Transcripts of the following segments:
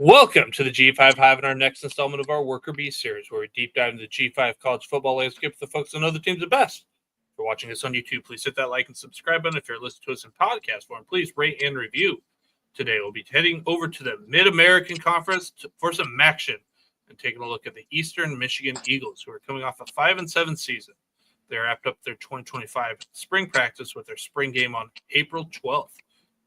Welcome to the G5 Hive in our next installment of our Worker Bee series, where we deep dive into the G5 college football landscape with the folks that know the teams the best. If you're watching us on YouTube, please hit that like and subscribe button. If you're listening to us in podcast form, please rate and review. Today, we'll be heading over to the Mid-American Conference for some MACtion and taking a look at the Eastern Michigan Eagles, who are coming off a 5-7 season. They wrapped up their 2025 spring practice with their spring game on April 12th.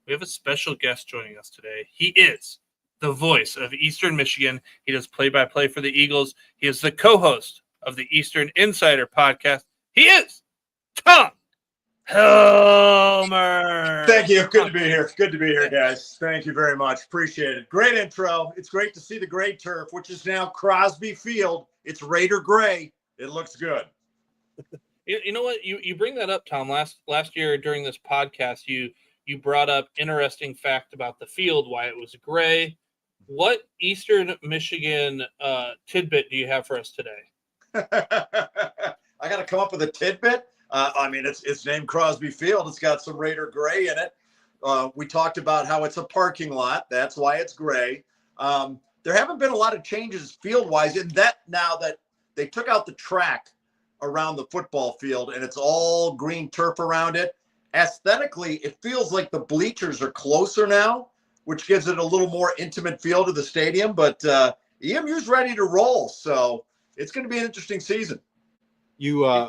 We have a special guest joining us today. He is the voice of Eastern Michigan. He does play-by-play for the Eagles. He is the co-host of the Eastern Insider podcast. He is Tom Helmer. Thank you. Good to be here. Good to be here, guys. Thank you very much. Appreciate it. Great intro. It's great to see the gray turf, which is now Crosby Field. It's Raider gray. It looks good. You know what? You bring that up, Tom. Last year during this podcast, you brought up interesting fact about the field, why it was gray. What Eastern Michigan tidbit do you have for us today? I got to come up with a tidbit. It's named Crosby Field. It's got some Raider gray in it. We talked about how it's a parking lot. That's why it's gray. There haven't been a lot of changes field-wise in that now that they took out the track around the football field and it's all green turf around it. Aesthetically, it feels like the bleachers are closer now, which gives it a little more intimate feel to the stadium. But EMU's ready to roll, so it's going to be an interesting season. You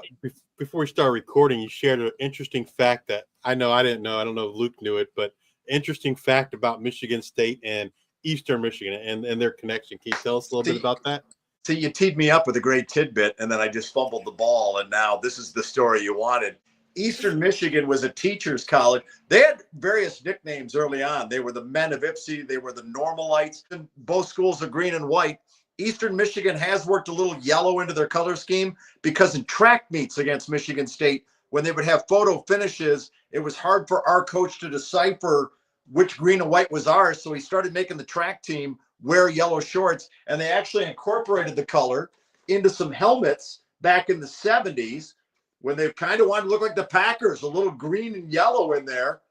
before we start recording, you shared an interesting fact that I didn't know. I don't know if Luke knew it, but interesting fact about Michigan State and Eastern Michigan and their connection. Can you tell us a little bit about that? See, you teed me up with a great tidbit, and then I just fumbled the ball, and now this is the story you wanted. Eastern Michigan was a teacher's college. They had various nicknames early on. They were the Men of Ipsy. They were the Normalites. And both schools are green and white. Eastern Michigan has worked a little yellow into their color scheme because in track meets against Michigan State, when they would have photo finishes, it was hard for our coach to decipher which green and white was ours. So he started making the track team wear yellow shorts, and they actually incorporated the color into some helmets back in the 70s. When they kind of wanted to look like the Packers, a little green and yellow in there.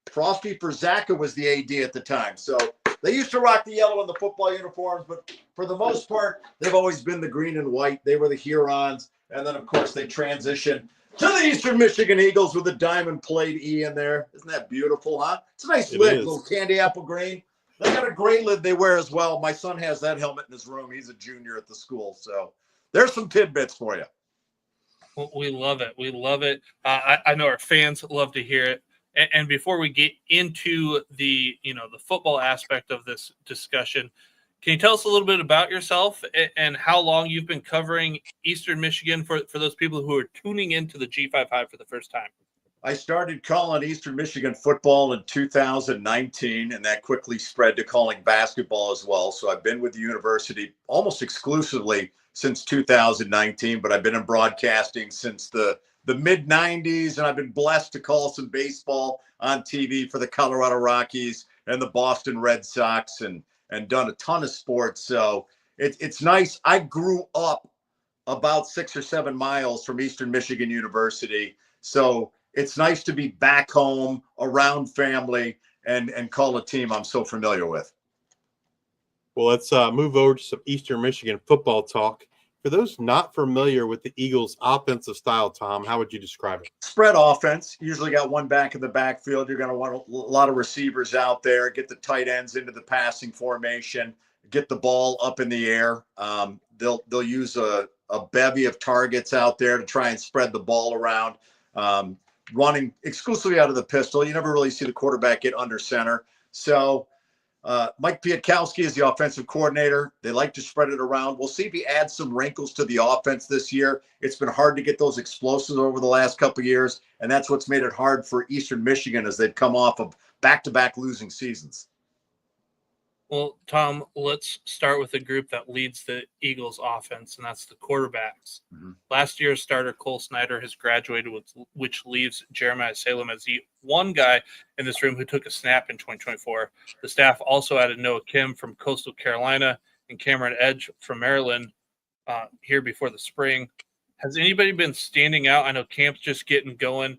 Frosty Perzaka was the AD at the time. So they used to rock the yellow in the football uniforms, but for the most part, they've always been the green and white. They were the Hurons. And then, of course, they transitioned to the Eastern Michigan Eagles with a diamond plate E in there. Isn't that beautiful, huh? It's a nice lid, little candy apple green. They got a gray lid they wear as well. My son has that helmet in his room. He's a junior at the school. So there's some tidbits for you. We love it. We love it. I know our fans love to hear it. And before we get into the football aspect of this discussion, can you tell us a little bit about yourself and how long you've been covering Eastern Michigan for those people who are tuning into the G5 Hive for the first time? I started calling Eastern Michigan football in 2019, and that quickly spread to calling basketball as well. So I've been with the university almost exclusively since 2019, but I've been in broadcasting since the mid-90s, and I've been blessed to call some baseball on TV for the Colorado Rockies and the Boston Red Sox and done a ton of sports. So it's nice. I grew up about 6 or 7 miles from Eastern Michigan University. So it's nice to be back home around family and call a team I'm so familiar with. Well, let's move over to some Eastern Michigan football talk. For those not familiar with the Eagles' offensive style, Tom, how would you describe it? Spread offense. Usually got one back in the backfield. You're going to want a lot of receivers out there, get the tight ends into the passing formation, get the ball up in the air. They'll use a bevy of targets out there to try and spread the ball around. Running exclusively out of the pistol. You never really see the quarterback get under center. So Mike Piatkowski is the offensive coordinator. They like to spread it around. We'll see if he adds some wrinkles to the offense this year. It's been hard to get those explosives over the last couple of years, and that's what's made it hard for Eastern Michigan as they've come off of back-to-back losing seasons. Well, Tom, let's start with the group that leads the Eagles offense, and that's the quarterbacks. Mm-hmm. Last year's starter, Cole Snyder, has graduated, which leaves Jeremiah Salem as the one guy in this room who took a snap in 2024. The staff also added Noah Kim from Coastal Carolina and Cameron Edge from Maryland here before the spring. Has anybody been standing out? I know camp's just getting going.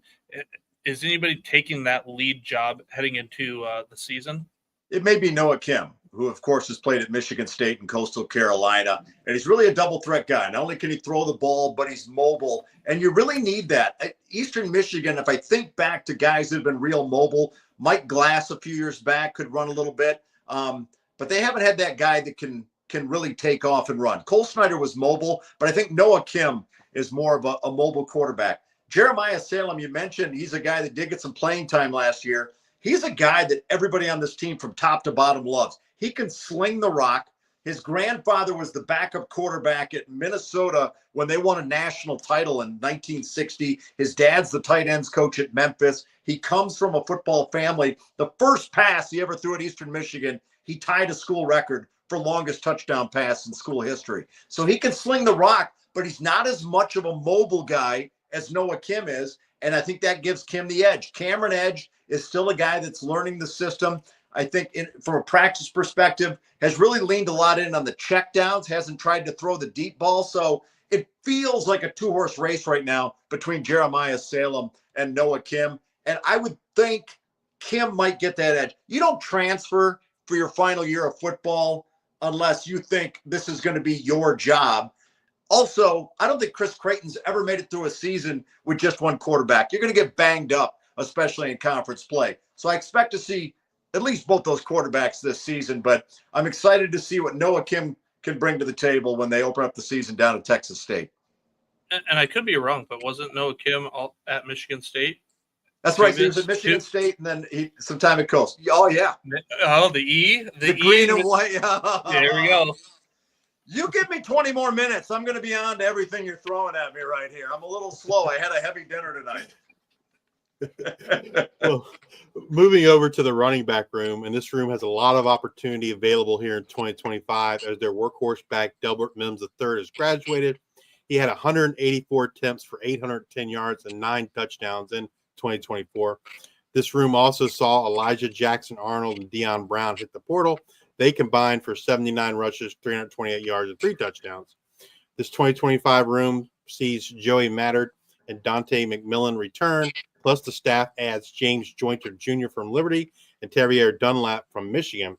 Is anybody taking that lead job heading into the season? it may be Noah Kim, who, of course, has played at Michigan State and Coastal Carolina. And he's really a double threat guy. Not only can he throw the ball, but he's mobile. And you really need that. At Eastern Michigan, if I think back to guys that have been real mobile, Mike Glass a few years back could run a little bit. But they haven't had that guy that can really take off and run. Cole Snyder was mobile, but I think Noah Kim is more of a mobile quarterback. Jeremiah Salem, you mentioned, he's a guy that did get some playing time last year. He's a guy that everybody on this team from top to bottom loves. He can sling the rock. His grandfather was the backup quarterback at Minnesota when they won a national title in 1960. His dad's the tight ends coach at Memphis. He comes from a football family. The first pass he ever threw at Eastern Michigan, he tied a school record for longest touchdown pass in school history. So he can sling the rock, but he's not as much of a mobile guy as Noah Kim is. And I think that gives Kim the edge. Cameron Edge is still a guy that's learning the system. I think from a practice perspective, has really leaned a lot in on the checkdowns, hasn't tried to throw the deep ball. So it feels like a two-horse race right now between Jeremiah Salem and Noah Kim. And I would think Kim might get that edge. You don't transfer for your final year of football unless you think this is going to be your job. Also, I don't think Chris Creighton's ever made it through a season with just one quarterback. You're going to get banged up, especially in conference play. So I expect to see at least both those quarterbacks this season, but I'm excited to see what Noah Kim can bring to the table when they open up the season down at Texas State. And I could be wrong, but wasn't Noah Kim at Michigan State? That's right. He was at Michigan State and then some time at Coast. Oh, yeah. Oh, the E? The green and white. There we go. You give me 20 more minutes. I'm going to be on to everything you're throwing at me right here. I'm a little slow. I had a heavy dinner tonight. Well, moving over to the running back room, and this room has a lot of opportunity available here in 2025 as their workhorse back Delbert Mims III has graduated. He had 184 attempts for 810 yards and 9 touchdowns in 2024. This room also saw Elijah Jackson Arnold and Deion Brown hit the portal. They combined for 79 rushes, 328 yards, and 3 touchdowns. This 2025 room sees Joey Mattard and Dante McMillan return, plus the staff adds James Jointer Jr. from Liberty and Terrier Dunlap from Michigan.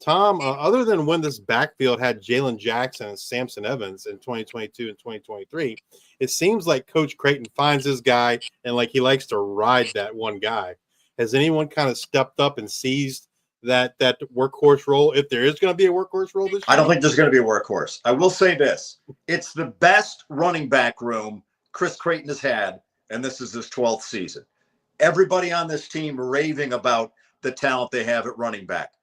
Tom, other than when this backfield had Jalen Jackson and Samson Evans in 2022 and 2023, it seems like Coach Creighton finds his guy and like he likes to ride that one guy. Has anyone kind of stepped up and seized that workhorse role, if there is going to be a workhorse role this year? I don't think there's going to be a workhorse. I will say this. It's the best running back room Chris Creighton has had, and this is his 12th season. Everybody on this team raving about the talent they have at running back.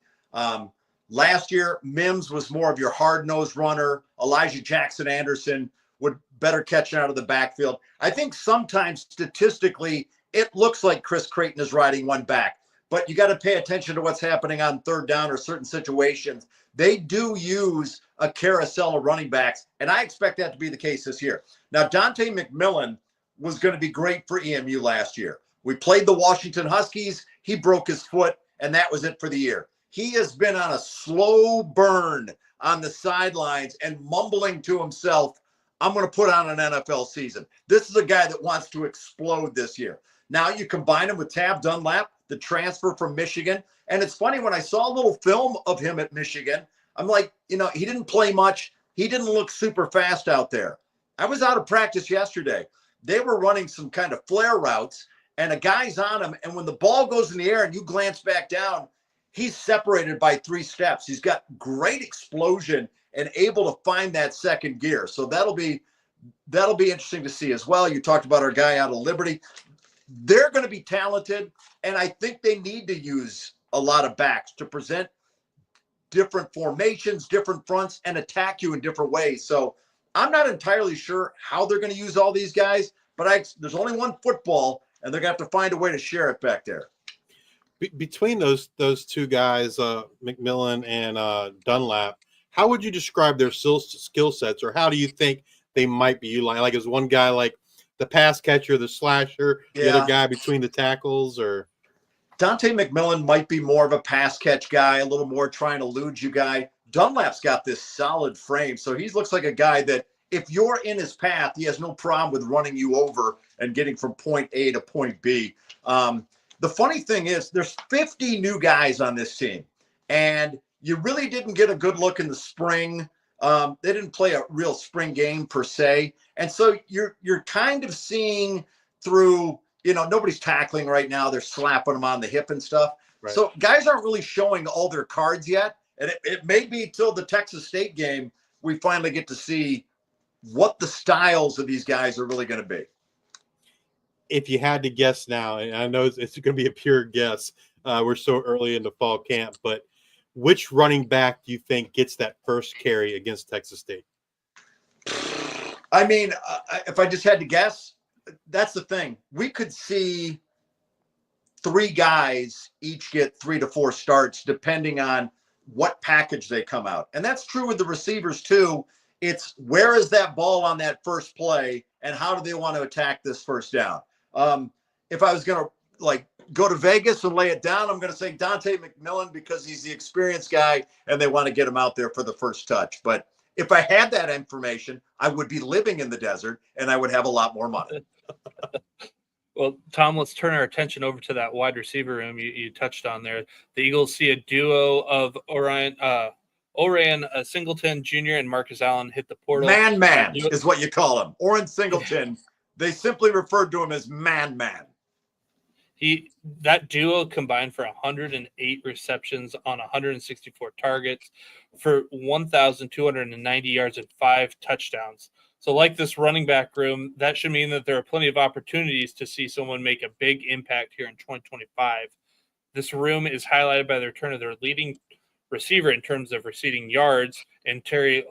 Last year, Mims was more of your hard-nosed runner. Elijah Jackson Anderson would better catch out of the backfield. I think sometimes statistically it looks like Chris Creighton is riding one back, but you got to pay attention to what's happening on third down or certain situations. They do use a carousel of running backs, and I expect that to be the case this year. Now, Dante McMillan was going to be great for EMU last year. We played the Washington Huskies. He broke his foot, and that was it for the year. He has been on a slow burn on the sidelines and mumbling to himself, I'm going to put on an NFL season. This is a guy that wants to explode this year. Now you combine him with Tab Dunlap, the transfer from Michigan. And it's funny, when I saw a little film of him at Michigan, I'm like, he didn't play much. He didn't look super fast out there. I was out of practice yesterday. They were running some kind of flare routes, and a guy's on him. And when the ball goes in the air and you glance back down, he's separated by 3 steps. He's got great explosion and able to find that second gear. So that'll be interesting to see as well. You talked about our guy out of Liberty. They're going to be talented, and I think they need to use a lot of backs to present different formations, different fronts, and attack you in different ways. So I'm not entirely sure how they're going to use all these guys, but there's only one football, and they're going to have to find a way to share it back there. Between those 2 guys, McMillan and Dunlap, how would you describe their skill sets, or how do you think they might be utilized? Like, is one guy like the pass catcher, the slasher, the other guy between the tackles, or? Dante McMillan might be more of a pass catch guy, a little more trying to elude you guy. Dunlap's got this solid frame, so he looks like a guy that if you're in his path, he has no problem with running you over and getting from point A to point B. The funny thing is there's 50 new guys on this team, and you really didn't get a good look in the spring. They didn't play a real spring game per se, and so you're kind of seeing through. Nobody's tackling right now. They're slapping them on the hip and stuff. Right. So guys aren't really showing all their cards yet, and it may be till the Texas State game we finally get to see what the styles of these guys are really going to be. If you had to guess now, and I know it's going to be a pure guess, we're so early in the fall camp, but which running back do you think gets that first carry against Texas State? I mean, if I just had to guess, that's the thing. We could see 3 guys each get 3 to 4 starts depending on what package they come out. And that's true with the receivers too. It's where is that ball on that first play and how do they want to attack this first down? If I was going to go to Vegas and lay it down, I'm going to say Dante McMillan because he's the experienced guy and they want to get him out there for the first touch. But if I had that information, I would be living in the desert and I would have a lot more money. Well, Tom, let's turn our attention over to that wide receiver room you touched on there. The Eagles see a duo of Orion Singleton Jr. and Marcus Allen hit the portal. Man is what you call him. Oren Singleton. They simply referred to him as man. That duo combined for 108 receptions on 164 targets for 1,290 yards and 5 touchdowns. So like this running back room, that should mean that there are plenty of opportunities to see someone make a big impact here in 2025. This room is highlighted by the return of their leading receiver in terms of receiving yards and Terry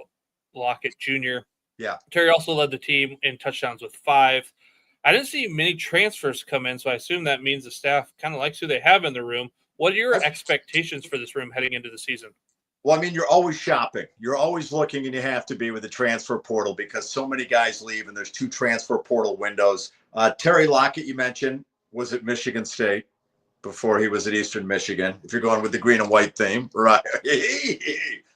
Lockett Jr. Yeah. Terry also led the team in touchdowns with 5. I didn't see many transfers come in, so I assume that means the staff kind of likes who they have in the room. What are your expectations for this room heading into the season? Well, I mean, you're always shopping. You're always looking, and you have to be with the transfer portal because so many guys leave, and there's 2 transfer portal windows. Terry Lockett, you mentioned, was at Michigan State before he was at Eastern Michigan. If you're going with the green and white theme, right?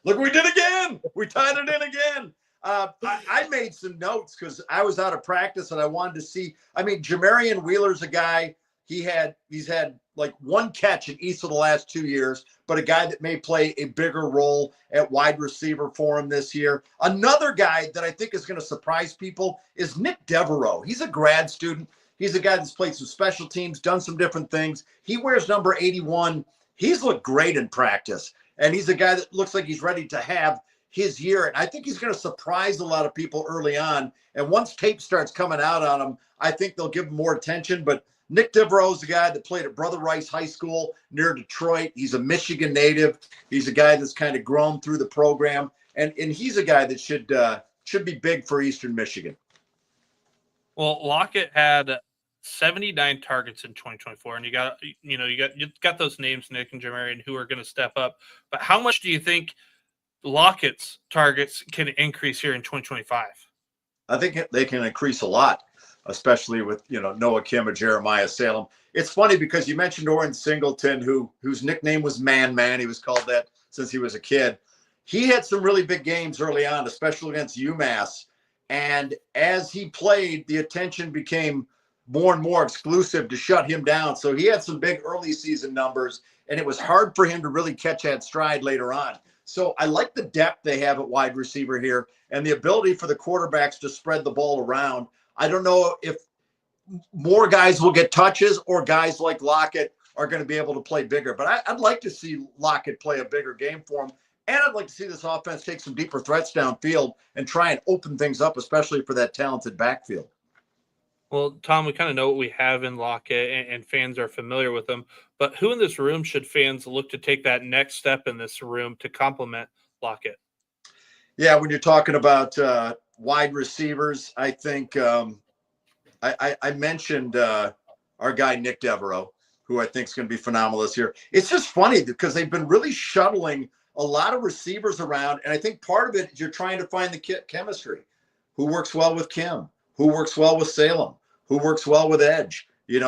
Look, we did again. We tied it in again. I made some notes because I was out of practice and I wanted to see. I mean, Jamarian Wheeler's a guy. He's had like 1 catch in each of the last 2 years, but a guy that may play a bigger role at wide receiver for him this year. Another guy that I think is going to surprise people is Nick Devereaux. He's a grad student. He's a guy that's played some special teams, done some different things. He wears number 81. He's looked great in practice, and he's a guy that looks like he's ready to have his year. And I think he's going to surprise a lot of people early on. And once tape starts coming out on him, I think they'll give him more attention. But Nick Devereaux is a guy that played at Brother Rice High School near Detroit. He's a Michigan native. He's a guy that's kind of grown through the program. And he's a guy that should be big for Eastern Michigan. Well, Lockett had 79 targets in 2024, and you got those names, Nick and Jamarian, who are going to step up. But how much do you think Lockett's targets can increase here in 2025? I think they can increase a lot, especially with Noah Kim or Jeremiah Salem. It's funny because you mentioned Oren Singleton, whose nickname was Man. He was called that since he was a kid. He had some really big games early on, especially against UMass. And as he played, the attention became more and more exclusive to shut him down. So he had some big early season numbers, and it was hard for him to really catch that stride later on. So I like the depth they have at wide receiver here and the ability for the quarterbacks to spread the ball around. I don't know if more guys will get touches or guys like Lockett are going to be able to play bigger. But I'd like to see Lockett play a bigger game for him. And I'd like to see this offense take some deeper threats downfield and try and open things up, especially for that talented backfield. Well, Tom, we kind of know what we have in Lockett, and fans are familiar with him. But who in this room should fans look to take that next step in this room to complement Lockett? Yeah, when you're talking about wide receivers, I think I mentioned our guy Nick Devereaux, who I think is going to be phenomenal this year. It's just funny because they've been really shuttling a lot of receivers around, and I think part of it is you're trying to find the chemistry. Who works well with Kim? Who works well with Salem? Who works well with Edge? You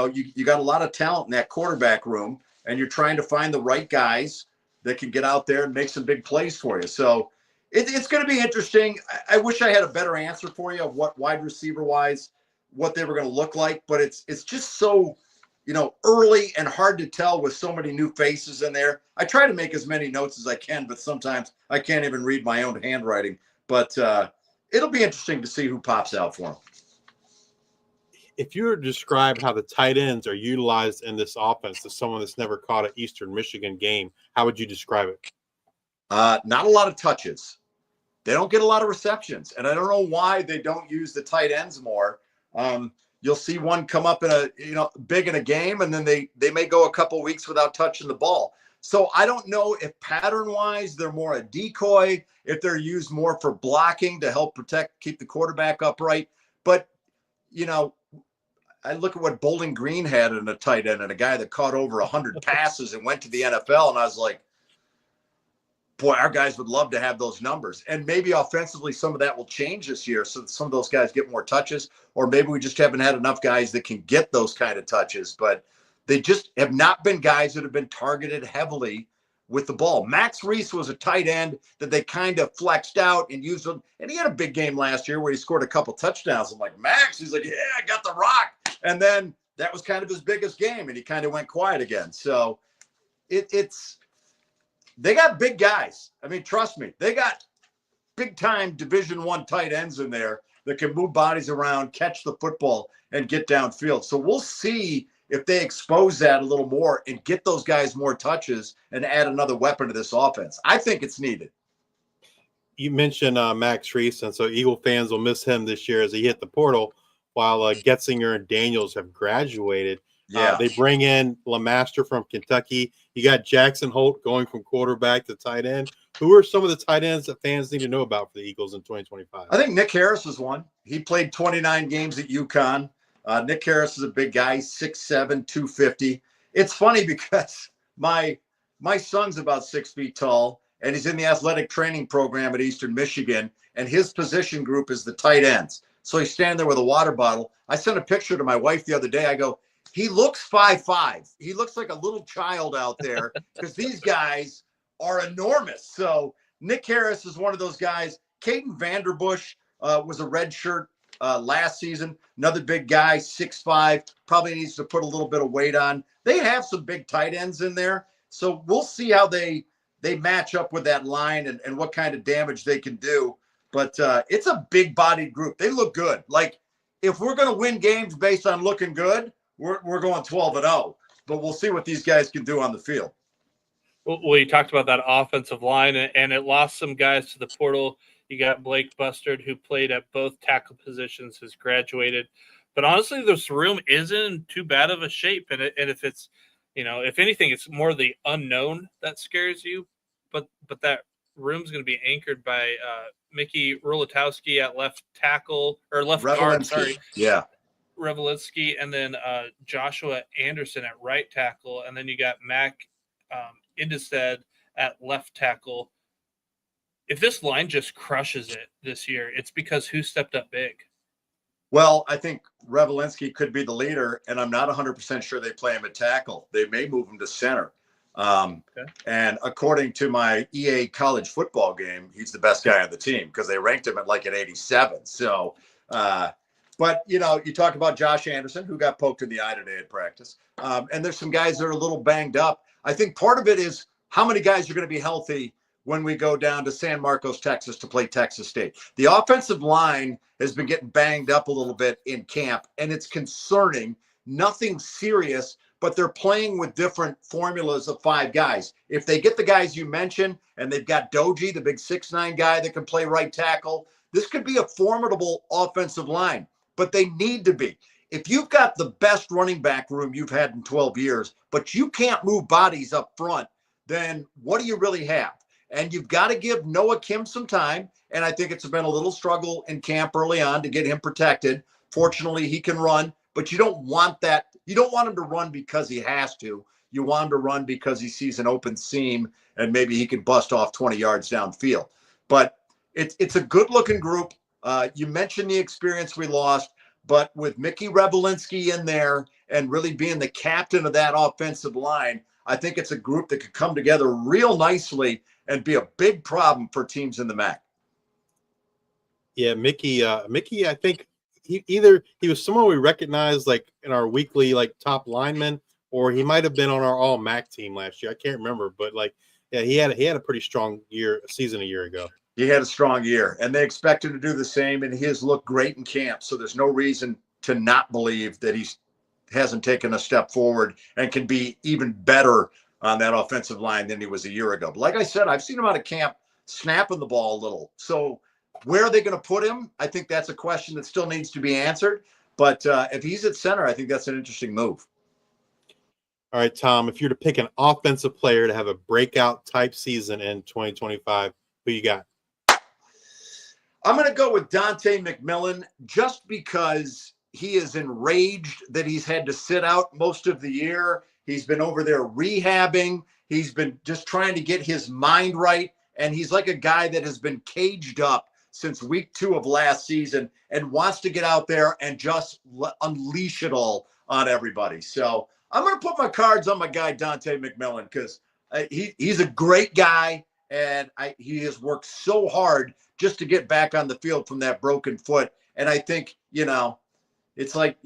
got a lot of talent in that quarterback room, and you're trying to find the right guys that can get out there and make some big plays for you. So it's going to be interesting. I wish I had a better answer for you of what wide receiver wise, what they were going to look like, but it's just so early and hard to tell with so many new faces in there. I try to make as many notes as I can, but sometimes I can't even read my own handwriting. But it'll be interesting to see who pops out for them. If you were to describe how the tight ends are utilized in this offense to someone that's never caught an Eastern Michigan game, how would you describe it? Not a lot of touches. They don't get a lot of receptions, and I don't know why they don't use the tight ends more. You'll see one come up in big in a game, and then they may go a couple weeks without touching the ball. So I don't know if pattern-wise they're more a decoy, if they're used more for blocking to help keep the quarterback upright. But I look at what Bowling Green had in a tight end, and a guy that caught over 100 passes and went to the NFL, and I was like, boy, our guys would love to have those numbers. And maybe offensively, some of that will change this year. So some of those guys get more touches, or maybe we just haven't had enough guys that can get those kind of touches. But they just have not been guys that have been targeted heavily with the ball. Max Reese was a tight end that they kind of flexed out and used him. And he had a big game last year where he scored a couple touchdowns. I'm like, Max, he's like, yeah, I got the rock. And then that was kind of his biggest game, and he kind of went quiet again. So they got big guys. I mean, trust me, they got big-time Division I tight ends in there that can move bodies around, catch the football, and get downfield. So we'll see if they expose that a little more and get those guys more touches and add another weapon to this offense. I think it's needed. You mentioned Max Reese, and so Eagle fans will miss him this year as he hit the portal, while Getzinger and Daniels have graduated. Yeah. They bring in LeMaster from Kentucky. You got Jackson Holt going from quarterback to tight end. Who are some of the tight ends that fans need to know about for the Eagles in 2025? I think Nick Harris is one. He played 29 games at UConn. Nick Harris is a big guy, 6'7", 250. It's funny because my son's about 6 feet tall, and he's in the athletic training program at Eastern Michigan, and his position group is the tight ends. So he's standing there with a water bottle. I sent a picture to my wife the other day. I go, he looks 5'5". He looks like a little child out there because these guys are enormous. So Nick Harris is one of those guys. Caden Vanderbush was a redshirt last season. Another big guy, 6'5", probably needs to put a little bit of weight on. They have some big tight ends in there. So we'll see how they match up with that line and what kind of damage they can do. But it's a big-bodied group. They look good. Like, if we're going to win games based on looking good, we're going 12-0. But we'll see what these guys can do on the field. Well, you talked about that offensive line, and it lost some guys to the portal. You got Blake Bustard, who played at both tackle positions, has graduated. But honestly, this room isn't too bad of a shape. And if it's, if anything, it's more the unknown that scares you. But that room's going to be anchored by Mickey Rulatowski at left tackle or left guard. Sorry, yeah, Revelitsky, and then Joshua Anderson at right tackle, and then you got Mac Indestead at left tackle. If this line just crushes it this year, it's because who stepped up big? Well, I think Revelitsky could be the leader, and I'm not 100% sure they play him at tackle. They may move him to center. Okay. And according to my EA college football game, he's the best guy on the team because they ranked him at like an 87. So, but you talk about Josh Anderson, who got poked in the eye today at practice. And there's some guys that are a little banged up. I think part of it is how many guys are going to be healthy when we go down to San Marcos, Texas to play Texas State. The offensive line has been getting banged up a little bit in camp, and it's concerning. Nothing serious, but they're playing with different formulas of 5 guys. If they get the guys you mentioned, and they've got Doji, the big 6'9" guy that can play right tackle, this could be a formidable offensive line, but they need to be. If you've got the best running back room you've had in 12 years, but you can't move bodies up front, then what do you really have? And you've got to give Noah Kim some time, and I think it's been a little struggle in camp early on to get him protected. Fortunately, he can run, but you don't want that. You don't want him to run because he has to. You want him to run because he sees an open seam and maybe he can bust off 20 yards downfield. But it's a good-looking group. You mentioned the experience we lost, but with Mickey Revelitsky in there and really being the captain of that offensive line, I think it's a group that could come together real nicely and be a big problem for teams in the MAC. Yeah, Mickey, I think either he was someone we recognized like in our weekly like top lineman, or he might have been on our all MAC team last year. I can't remember, but like, yeah, he had a pretty strong season a year ago. He had a strong year, and they expect him to do the same, and he has looked great in camp. So there's no reason to not believe that he hasn't taken a step forward and can be even better on that offensive line than he was a year ago. But like I said, I've seen him out of camp snapping the ball a little. So where are they going to put him? I think that's a question that still needs to be answered. But if he's at center, I think that's an interesting move. All right, Tom, if you're to pick an offensive player to have a breakout type season in 2025, who you got? I'm going to go with Dante McMillan just because he is enraged that he's had to sit out most of the year. He's been over there rehabbing. He's been just trying to get his mind right. And he's like a guy that has been caged up since week 2 of last season and wants to get out there and just unleash it all on everybody. So I'm going to put my cards on my guy, Dante McMillan, because he's a great guy. And he has worked so hard just to get back on the field from that broken foot. And I think, it's like,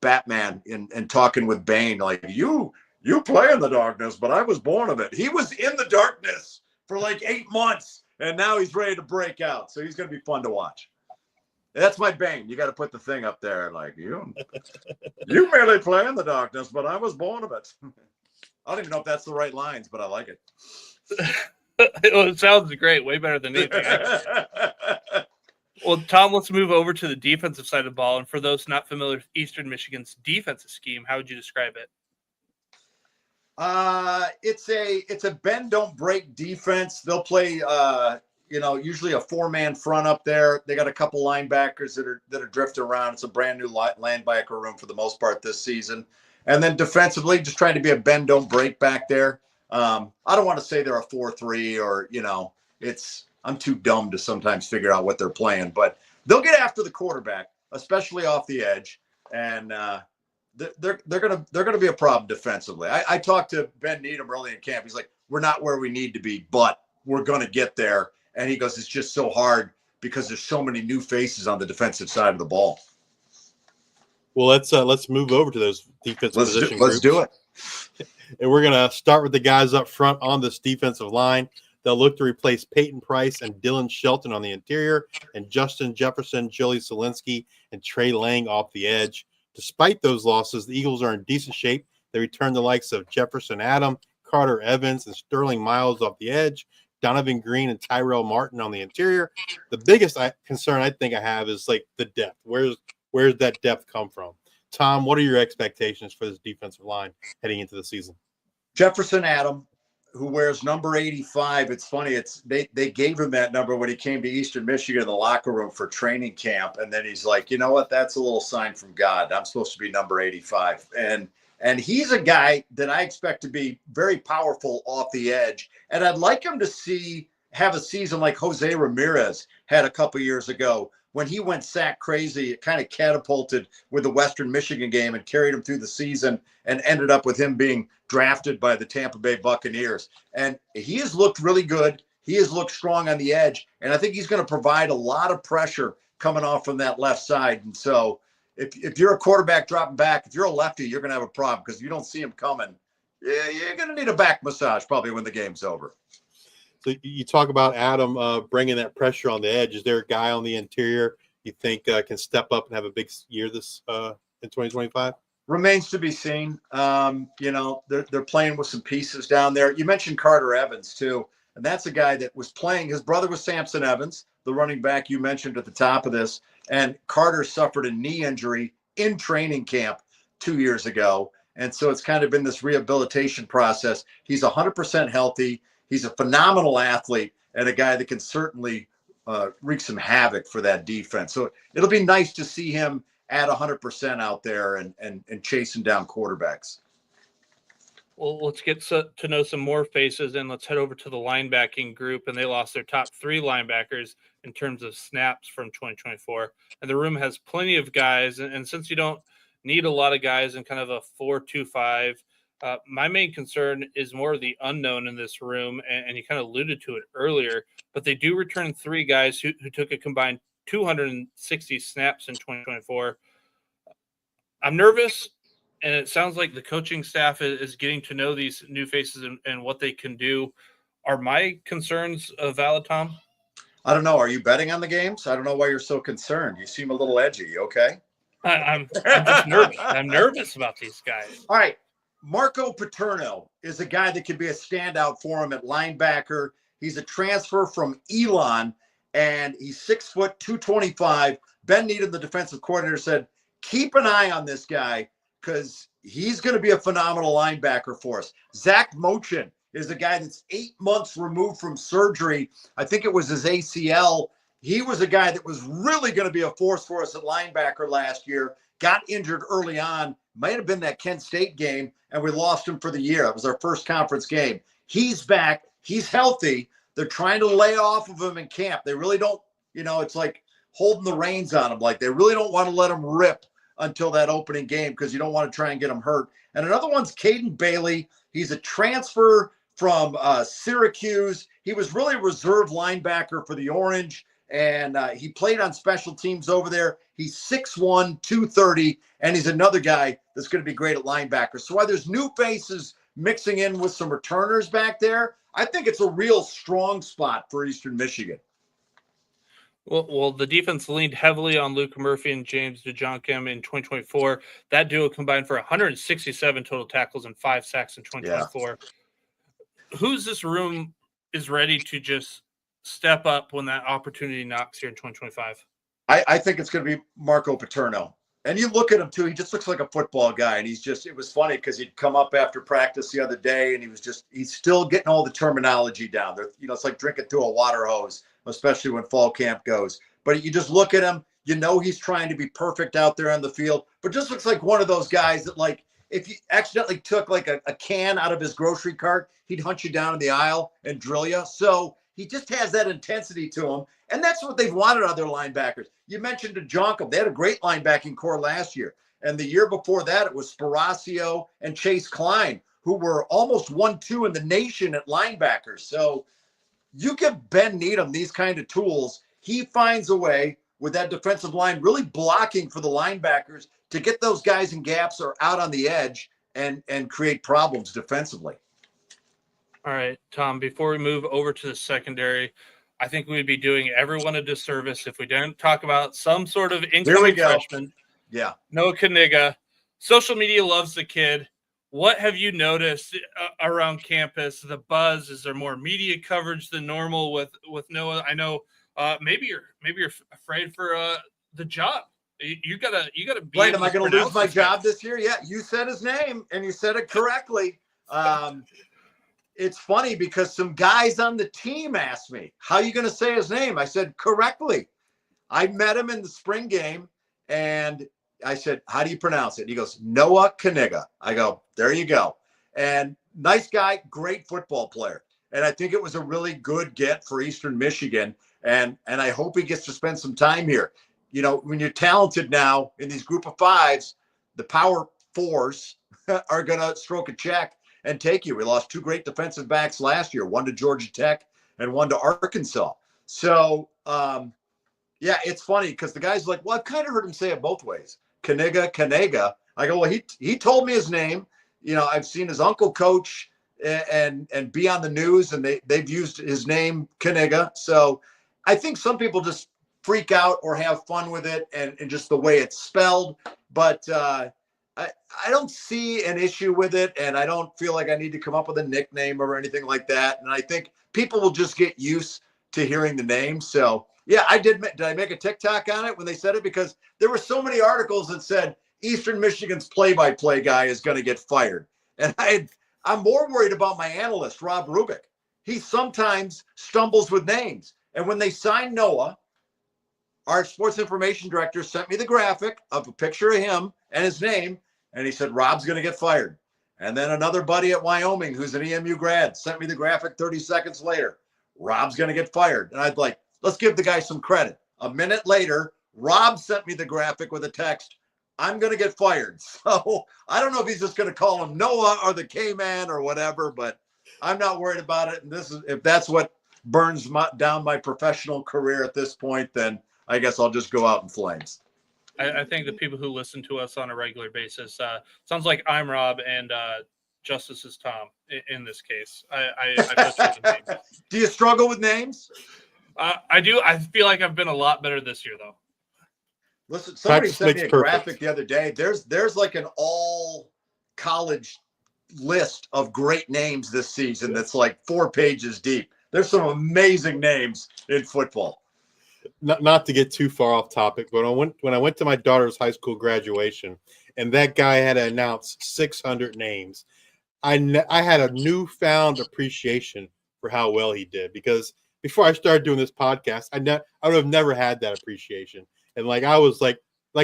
Batman and talking with Bane, like, you play in the darkness, but I was born of it. He was in the darkness for like 8 months, and now he's ready to break out. So he's going to be fun to watch. That's my Bane. You got to put the thing up there. Like, you merely play in the darkness, but I was born of it. I don't even know if that's the right lines, but I like it. It sounds great. Way better than anything. Well, Tom, let's move over to the defensive side of the ball. And for those not familiar with Eastern Michigan's defensive scheme, how would you describe it? It's a bend don't break defense. They'll play usually a 4-man front up there. They got a couple linebackers that are drifting around. It's a brand new linebacker room for the most part this season. And then defensively, just trying to be a bend don't break back there. I don't want to say they're a 4-3 or I'm too dumb to sometimes figure out what they're playing, but they'll get after the quarterback, especially off the edge, and they're gonna be a problem defensively. I talked to Ben Needham early in camp. He's like, we're not where we need to be, but we're gonna get there. And he goes, it's just so hard because there's so many new faces on the defensive side of the ball. Well, let's move over to those defensive position groups. Let's do it. And we're gonna start with the guys up front on this defensive line. They'll look to replace Peyton Price and Dylan Shelton on the interior, and Justin Jefferson, Joey Solinsky, and Trey Lang off the edge. Despite those losses, the Eagles are in decent shape. They return the likes of Jefferson Adam, Carter Evans, and Sterling Miles off the edge, Donovan Green and Tyrell Martin on the interior. The biggest concern I think I have is like the depth. Where's that depth come from? Tom, what are your expectations for this defensive line heading into the season? Jefferson Adam, who wears number 85. It's funny. They gave him that number when he came to Eastern Michigan in the locker room for training camp. And then he's like, you know what? That's a little sign from God. I'm supposed to be number 85. And he's a guy that I expect to be very powerful off the edge. And I'd like him to have a season like Jose Ramirez had a couple years ago when he went sack crazy. It kind of catapulted with the Western Michigan game and carried him through the season and ended up with him being drafted by the Tampa Bay Buccaneers. And he has looked really good. He has looked strong on the edge. And I think he's going to provide a lot of pressure coming off from that left side. And so if you're a quarterback dropping back, if you're a lefty, you're going to have a problem because you don't see him coming. Yeah, you're going to need a back massage probably when the game's over. So you talk about Adam bringing that pressure on the edge. Is there a guy on the interior you think can step up and have a big year this in 2025? Remains to be seen. They're playing with some pieces down there. You mentioned Carter Evans too, and that's a guy that was playing. His brother was Samson Evans, the running back you mentioned at the top of this, and Carter suffered a knee injury in training camp 2 years ago, and so it's kind of been this rehabilitation process. He's 100% healthy. He's a phenomenal athlete and a guy that can certainly wreak some havoc for that defense. So it'll be nice to see him at 100% out there and chasing down quarterbacks. Well, let's get to know some more faces, and let's head over to the linebacking group. And they lost their top 3 linebackers in terms of snaps from 2024. And the room has plenty of guys. And since you don't need a lot of guys in kind of a 4-2-5, my main concern is more of the unknown in this room. And you kind of alluded to it earlier, but they do return 3 guys who took a combined 260 snaps in 2024. I'm nervous, and it sounds like the coaching staff is getting to know these new faces and what they can do. Are my concerns valid, Tom? I don't know. Are you betting on the games? I don't know why you're so concerned. You seem a little edgy. You okay? I'm just nervous. I'm nervous about these guys. All right. Marco Paterno is a guy that could be a standout for him at linebacker. He's a transfer from Elon, and he's 6 foot 225. Ben Needham, the defensive coordinator, said, keep an eye on this guy because he's going to be a phenomenal linebacker for us. Zach Mochin is a guy that's 8 months removed from surgery. I think it was his ACL. He was a guy that was really going to be a force for us at linebacker last year. Got injured early on. Might have been that Kent State game, and we lost him for the year. It was our first conference game. He's back. He's healthy. They're trying to lay off of him in camp. They really don't, it's like holding the reins on him. Like they really don't want to let him rip until that opening game because you don't want to try and get him hurt. And another one's Caden Bailey. He's a transfer from Syracuse. He was really a reserve linebacker for the Orange, and he played on special teams over there. He's 6'1", 230, and he's another guy that's going to be great at linebacker. So while there's new faces mixing in with some returners back there, I think it's a real strong spot for Eastern Michigan. Well, the defense leaned heavily on Luke Murphy and James DeJohnkim in 2024. That duo combined for 167 total tackles and 5 sacks in 2024. Yeah. Who's this room is ready to just step up when that opportunity knocks here in 2025? I think it's going to be Marco Paterno. And you look at him, too. He just looks like a football guy. And it was funny because he'd come up after practice the other day, and he's still getting all the terminology down. It's like drinking through a water hose, especially when fall camp goes. But you just look at him, he's trying to be perfect out there on the field, but just looks like one of those guys that, like, if you accidentally took like a can out of his grocery cart, he'd hunt you down in the aisle and drill you. So he just has that intensity to him. And that's what they've wanted out of their linebackers. You mentioned DeJohnkim. They had a great linebacking core last year. And the year before that, it was Sparacio and Chase Klein, who were almost 1-2 in the nation at linebackers. So you give Ben Needham these kind of tools, he finds a way with that defensive line really blocking for the linebackers to get those guys in gaps or out on the edge and create problems defensively. All right, Tom, before we move over to the secondary, I think we'd be doing everyone a disservice if we didn't talk about some sort of incoming freshman. Yeah. Noah Kaniga. Social media loves the kid. What have you noticed around campus? The buzz, is there more media coverage than normal with Noah? I know maybe you're afraid for the job. You gotta be. Right, am I going to lose my job this year? Yeah, you said his name and you said it correctly. It's funny because some guys on the team asked me, how are you going to say his name? I said, correctly. I met him in the spring game, and I said, how do you pronounce it? He goes, Noah Kaniga. I go, there you go. And nice guy, great football player. And I think it was a really good get for Eastern Michigan. And I hope he gets to spend some time here. When you're talented now in these group of fives, the power fours are going to stroke a check and take you. We lost 2 great defensive backs last year, one to Georgia Tech and one to Arkansas. So, yeah, it's funny because the guy's like, well, I've kind of heard him say it both ways. Kaniga. I go, well, he told me his name. I've seen his uncle coach and be on the news, and they've used his name, Kaniga. So I think some people just freak out or have fun with it and just the way it's spelled. But I don't see an issue with it, and I don't feel like I need to come up with a nickname or anything like that. And I think people will just get used to hearing the name. So, yeah, I did. Did I make a TikTok on it when they said it? Because there were so many articles that said Eastern Michigan's play-by-play guy is going to get fired. And I'm more worried about my analyst, Rob Rubik. He sometimes stumbles with names. And when they signed Noah, our sports information director sent me the graphic of a picture of him and his name, and he said, Rob's going to get fired. And then another buddy at Wyoming, who's an EMU grad, sent me the graphic 30 seconds later. Rob's going to get fired. And I'd like, let's give the guy some credit. A minute later, Rob sent me the graphic with a text, I'm going to get fired. So I don't know if he's just going to call him Noah or the K-Man or whatever, but I'm not worried about it. And if that's what burns down my professional career at this point, then I guess I'll just go out in flames. I think the people who listen to us on a regular basis, sounds like I'm Rob and Justice is Tom in this case. I butchered the name. Do you struggle with names? I do. I feel like I've been a lot better this year, though. Listen, somebody Practice sent me makes a perfect. graphic the other day. There's like an all college list of great names this season that's like 4 pages deep. There's some amazing names in football. Not to get too far off topic, but when I went to my daughter's high school graduation, and that guy had to announce 600 names, I had a newfound appreciation for how well he did, because before I started doing this podcast, I would have never had that appreciation. And like I was like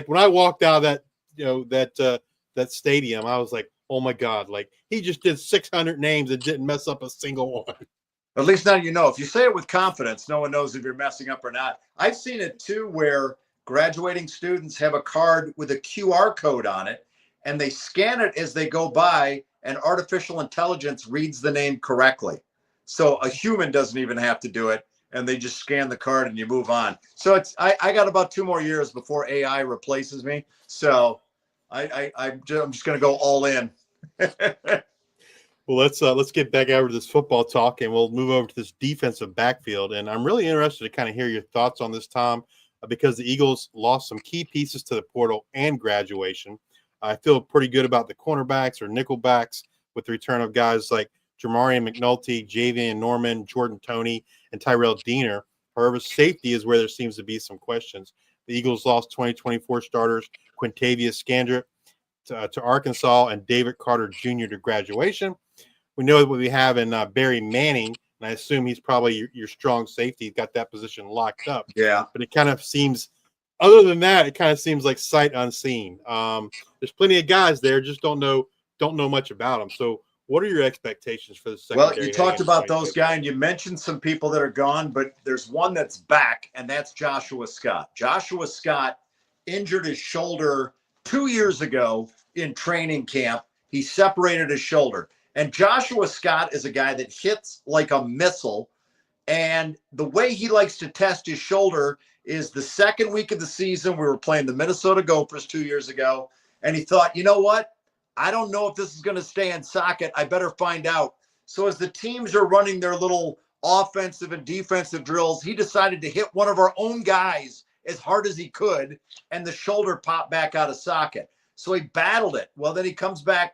when I walked out of that stadium, I was like, oh my God, like he just did 600 names and didn't mess up a single one. At least now you know. If you say it with confidence, no one knows if you're messing up or not. I've seen it too, where graduating students have a card with a QR code on it, and they scan it as they go by, and artificial intelligence reads the name correctly. So a human doesn't even have to do it, and they just scan the card and you move on. So I got about 2 more years before AI replaces me. So I'm just going to go all in. Well, let's get back over to this football talk, and we'll move over to this defensive backfield. And I'm really interested to kind of hear your thoughts on this, Tom, because the Eagles lost some key pieces to the portal and graduation. I feel pretty good about the cornerbacks or nickel backs with the return of guys like Jamarian McNulty, Javian Norman, Jordan Toney, and Tyrell Diener. However, safety is where there seems to be some questions. The Eagles lost 2024 starters Quintavious Scandrett to Arkansas and David Carter Jr. to graduation. We know what we have in Barry Manning, and I assume he's probably your strong safety. He's got that position locked up. Yeah. But it kind of seems, other than that, it kind of seems like sight unseen. There's plenty of guys there, just don't know much about them. So what are your expectations for the secondary? Well, you talked about those guys, and you mentioned some people that are gone, but there's one that's back, and that's Joshua Scott. Joshua Scott injured his shoulder 2 years ago in training camp. He separated his shoulder. And Joshua Scott is a guy that hits like a missile. And the way he likes to test his shoulder is the second week of the season. We were playing the Minnesota Gophers 2 years ago. And he thought, you know what? I don't know if this is going to stay in socket. I better find out. So as the teams are running their little offensive and defensive drills, he decided to hit one of our own guys as hard as he could. And the shoulder popped back out of socket. So he battled it. Well, then he comes back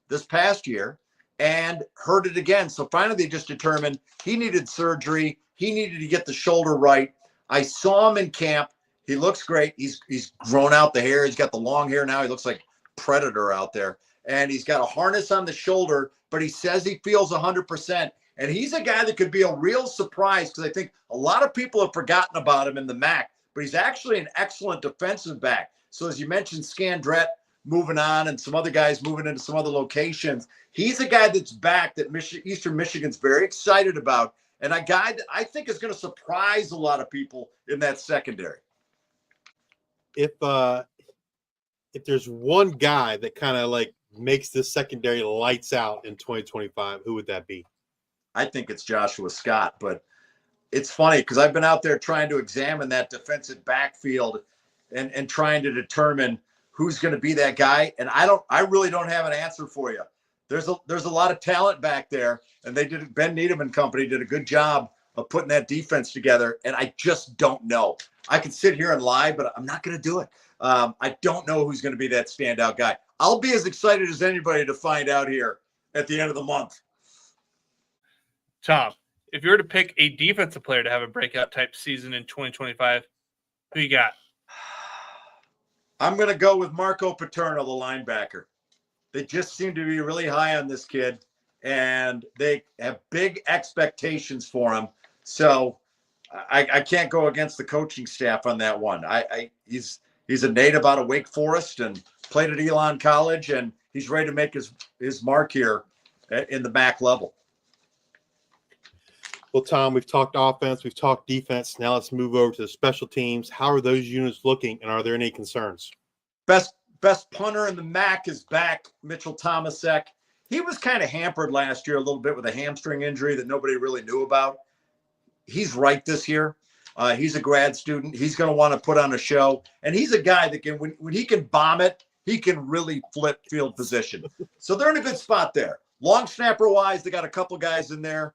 this past year, and hurt it again. So finally they just determined he needed surgery. He needed to get the shoulder right. I saw him in camp. He looks great. He's grown out the hair. He's got the long hair now. He looks like Predator out there. And he's got a harness on the shoulder, but he says he feels 100%. And he's a guy that could be a real surprise, because I think a lot of people have forgotten about him in the MAC, but he's actually an excellent defensive back. So as you mentioned, Scandrett moving on and some other guys moving into some other locations. He's a guy that's back that Eastern Michigan's very excited about, and a guy that I think is going to surprise a lot of people in that secondary. If there's one guy that kind of like makes this secondary lights out in 2025, who would that be? I think it's Joshua Scott, but it's funny because I've been out there trying to examine that defensive backfield and trying to determine who's going to be that guy. And I really don't have an answer for you. There's a lot of talent back there, and Ben Needham and company did a good job of putting that defense together. And I just don't know. I could sit here and lie, but I'm not going to do it. I don't know who's going to be that standout guy. I'll be as excited as anybody to find out here at the end of the month. Tom, if you were to pick a defensive player to have a breakout type season in 2025, who you got? I'm going to go with Marco Paterno, the linebacker. They just seem to be really high on this kid, and they have big expectations for him. So I can't go against the coaching staff on that one. He's a native out of Wake Forest and played at Elon College, and he's ready to make his mark here in the MAC level. Well, Tom, we've talked offense, we've talked defense. Now let's move over to the special teams. How are those units looking, and are there any concerns? Best punter in the MAC is back, Mitchell Tomasek. He was kind of hampered last year a little bit with a hamstring injury that nobody really knew about. He's right this year. He's a grad student. He's going to want to put on a show. And he's a guy that can, when he can bomb it, he can really flip field position. So they're in a good spot there. Long snapper wise, they got a couple guys in there.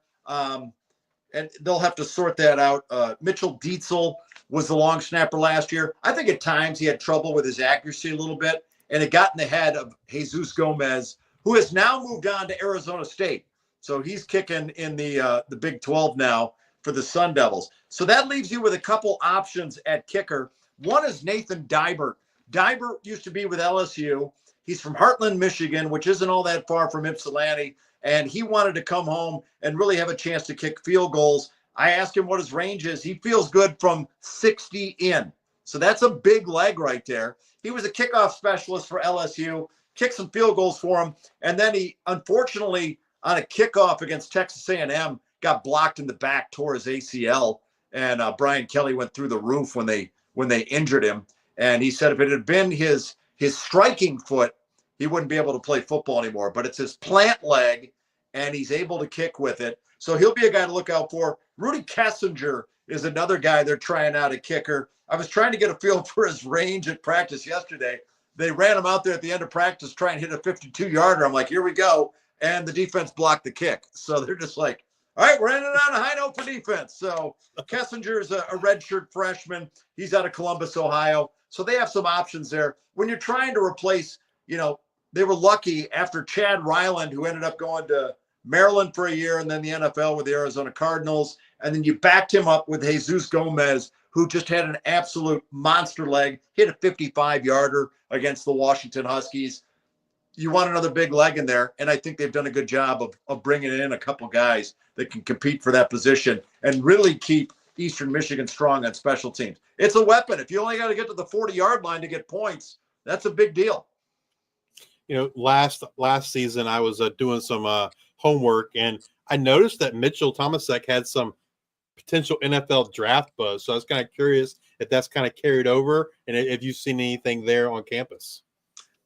And they'll have to sort that out. Mitchell Dietzel was the long snapper last year. I think at times he had trouble with his accuracy a little bit, and it got in the head of Jesus Gomez, who has now moved on to Arizona State. So he's kicking in the Big 12 now for the Sun Devils. So that leaves you with a couple options at kicker. One is Nathan Dibert. Dibert used to be with LSU. He's from Heartland, Michigan, which isn't all that far from Ypsilanti. And he wanted to come home and really have a chance to kick field goals. I asked him what his range is. He feels good from 60 in. So that's a big leg right there. He was a kickoff specialist for LSU, kicked some field goals for him. And then he, unfortunately, on a kickoff against Texas A&M, got blocked in the back, tore his ACL. And Brian Kelly went through the roof when they injured him. And he said if it had been his striking foot, he wouldn't be able to play football anymore. But it's his plant leg, and he's able to kick with it. So he'll be a guy to look out for. Rudy Kessinger is another guy they're trying out, a kicker. I was trying to get a feel for his range at practice yesterday. They ran him out there at the end of practice trying to hit a 52-yarder. I'm like, here we go. And the defense blocked the kick. So they're just like, all right, we're ending on a high note for defense. So Kessinger is a redshirt freshman. He's out of Columbus, Ohio. So they have some options there. When you're trying to replace, they were lucky after Chad Ryland, who ended up going to Maryland for a year and then the NFL with the Arizona Cardinals. And then you backed him up with Jesus Gomez, who just had an absolute monster leg, hit a 55-yarder against the Washington Huskies. You want another big leg in there, and I think they've done a good job of bringing in a couple guys that can compete for that position and really keep Eastern Michigan strong on special teams. It's a weapon. If you only got to get to the 40-yard line to get points, that's a big deal. Last season I was doing some homework, and I noticed that Mitchell Tomasek had some potential NFL draft buzz. So I was kind of curious if that's kind of carried over, and if you've seen anything there on campus.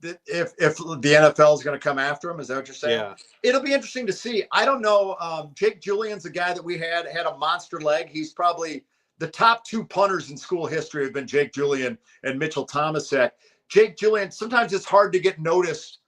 If the NFL is going to come after him, is that what you're saying? Yeah. It'll be interesting to see. I don't know. Jake Julian's a guy that we had a monster leg. He's probably the top two punters in school history have been Jake Julian and Mitchell Tomasek. Jake Julian, sometimes it's hard to get noticed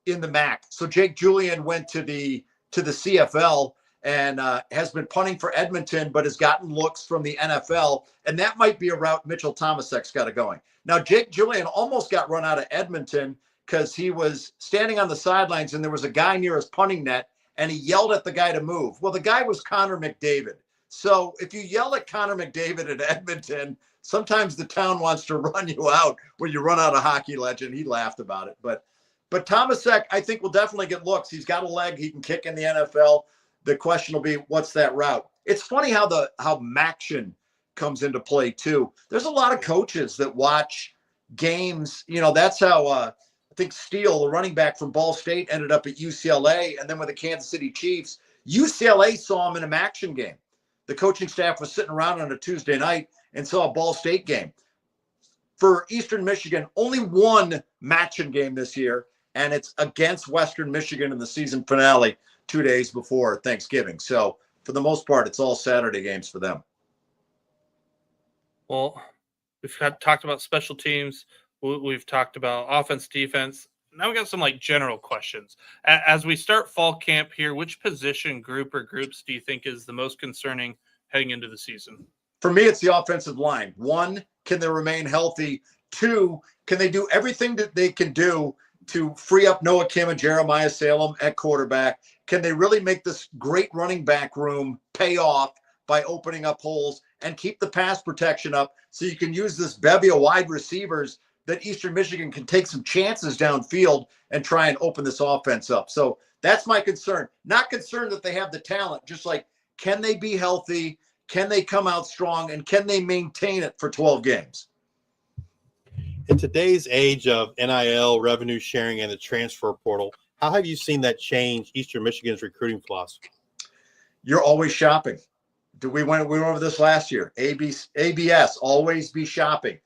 in the MAC. So Jake Julian went to the CFL and has been punting for Edmonton, but has gotten looks from the NFL. And that might be a route Mitchell Tomasek's got it going. Now, Jake Julian almost got run out of Edmonton because he was standing on the sidelines and there was a guy near his punting net and he yelled at the guy to move. Well, the guy was Connor McDavid. So if you yell at Connor McDavid at Edmonton, sometimes the town wants to run you out when you run out a hockey legend. He laughed about it. But Tomasek, I think, will definitely get looks. He's got a leg. He can kick in the NFL. The question will be, what's that route? It's funny how MACtion comes into play too. There's a lot of coaches that watch games. That's how I think Steele, the running back from Ball State, ended up at UCLA, and then with the Kansas City Chiefs. UCLA saw him in a MACtion game. The coaching staff was sitting around on a Tuesday night and saw a Ball State game. For Eastern Michigan, only one MACtion game this year, and it's against Western Michigan in the season finale 2 days before Thanksgiving. So for the most part, it's all Saturday games for them. Well, we've talked about special teams. We've talked about offense, defense. Now we got some general questions. As we start fall camp here, which position group or groups do you think is the most concerning heading into the season? For me, it's the offensive line. 1, can they remain healthy? 2, can they do everything that they can do to free up Noah Kim and Jeremiah Salem at quarterback? Can they really make this great running back room pay off by opening up holes and keep the pass protection up so you can use this bevy of wide receivers that Eastern Michigan can take some chances downfield and try and open this offense up? So that's my concern. Not concerned that they have the talent, just can they be healthy? Can they come out strong? And can they maintain it for 12 games? In today's age of NIL, revenue sharing, and the transfer portal, how have you seen that change Eastern Michigan's recruiting philosophy? You're always shopping. We went over this last year. ABS, always be shopping.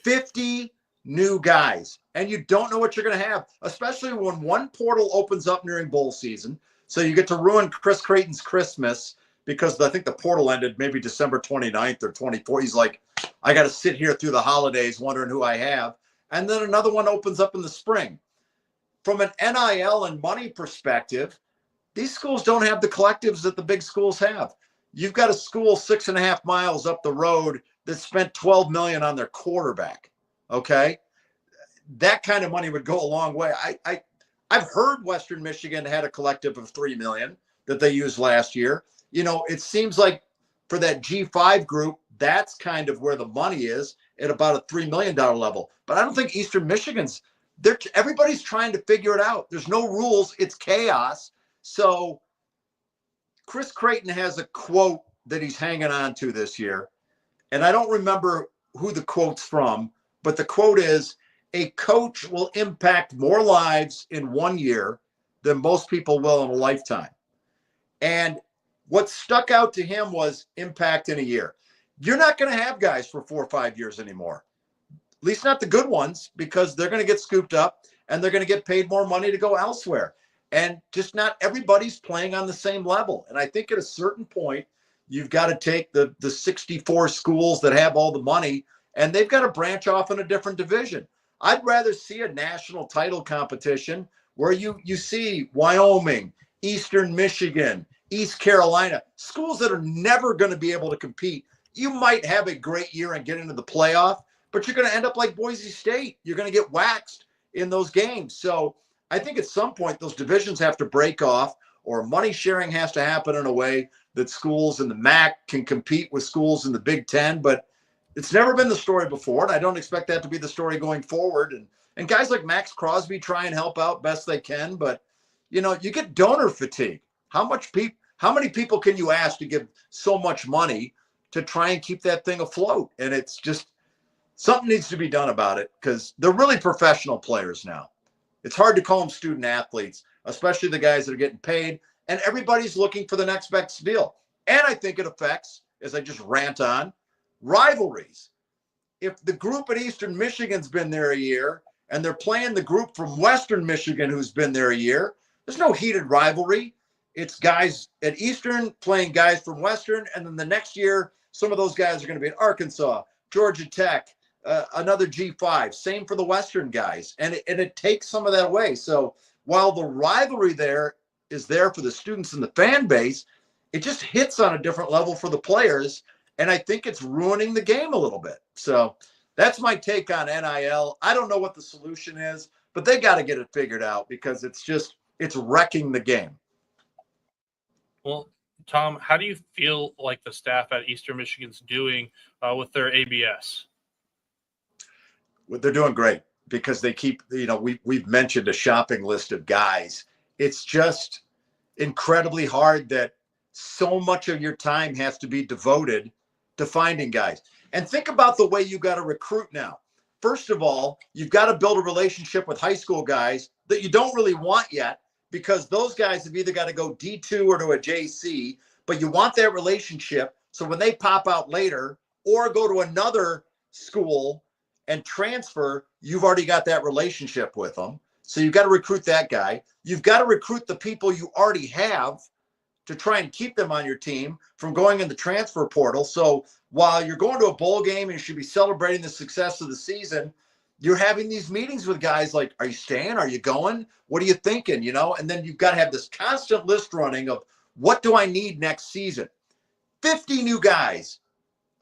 50 new guys, and you don't know what you're going to have, especially when one portal opens up during bowl season. So you get to ruin Chris Creighton's Christmas because I think the portal ended maybe December 29th or 24th. He's like, I got to sit here through the holidays wondering who I have. And then another one opens up in the spring. From an NIL and money perspective, these schools don't have the collectives that the big schools have. You've got a school 6.5 miles up the road that spent $12 million on their quarterback. Okay. That kind of money would go a long way. I've heard Western Michigan had a collective of $3 million that they used last year. You know, it seems like for that G5 group, that's kind of where the money is at about a $3 million level. But I don't think Eastern Michigan's there. Everybody's trying to figure it out. There's no rules. It's chaos. So Chris Creighton has a quote that he's hanging on to this year. And I don't remember who the quote's from, but the quote is, a coach will impact more lives in 1 year than most people will in a lifetime. And what stuck out to him was impact in a year. You're not going to have guys for 4 or 5 years anymore, at least not the good ones, because they're going to get scooped up and they're going to get paid more money to go elsewhere. And just not everybody's playing on the same level. And I think at a certain point, you've got to take the 64 schools that have all the money and they've got to branch off in a different division. I'd rather see a national title competition where you see Wyoming, Eastern Michigan, East Carolina, schools that are never going to be able to compete. You might have a great year and get into the playoff, but you're going to end up like Boise State. You're going to get waxed in those games. So I think at some point those divisions have to break off, or money sharing has to happen in a way that schools in the MAC can compete with schools in the Big Ten. But it's never been the story before, and I don't expect that to be the story going forward. And guys like Max Crosby try and help out best they can, but you know, you get donor fatigue. How many people can you ask to give so much money to try and keep that thing afloat? And it's just something needs to be done about it, because they're really professional players now. It's hard to call them student athletes, especially the guys that are getting paid, and everybody's looking for the next best deal. And I think it affects, as I just rant on, rivalries. If the group at Eastern Michigan's been there a year and they're playing the group from Western Michigan who's been there a year, there's no heated rivalry. It's guys at Eastern playing guys from Western, and then the next year, some of those guys are going to be at Arkansas, Georgia Tech, another G5. Same for the Western guys, and it takes some of that away. So while the rivalry there is there for the students and the fan base, it just hits on a different level for the players, and I think it's ruining the game a little bit. So that's my take on NIL. I don't know what the solution is, but they got to get it figured out, because it's wrecking the game. Well, Tom, how do you feel like the staff at Eastern Michigan's doing with their ABS? Well, they're doing great, because they keep, we've mentioned a shopping list of guys. It's just incredibly hard that so much of your time has to be devoted to finding guys. And think about the way you got to recruit now. First of all, you've got to build a relationship with high school guys that you don't really want yet, because those guys have either got to go D2 or to a JC, but you want that relationship. So when they pop out later or go to another school and transfer, you've already got that relationship with them. So you've got to recruit that guy. You've got to recruit the people you already have to try and keep them on your team from going in the transfer portal. So while you're going to a bowl game and you should be celebrating the success of the season, you're having these meetings with guys like, are you staying? Are you going? What are you thinking? And then you've got to have this constant list running of, what do I need next season? 50 new guys.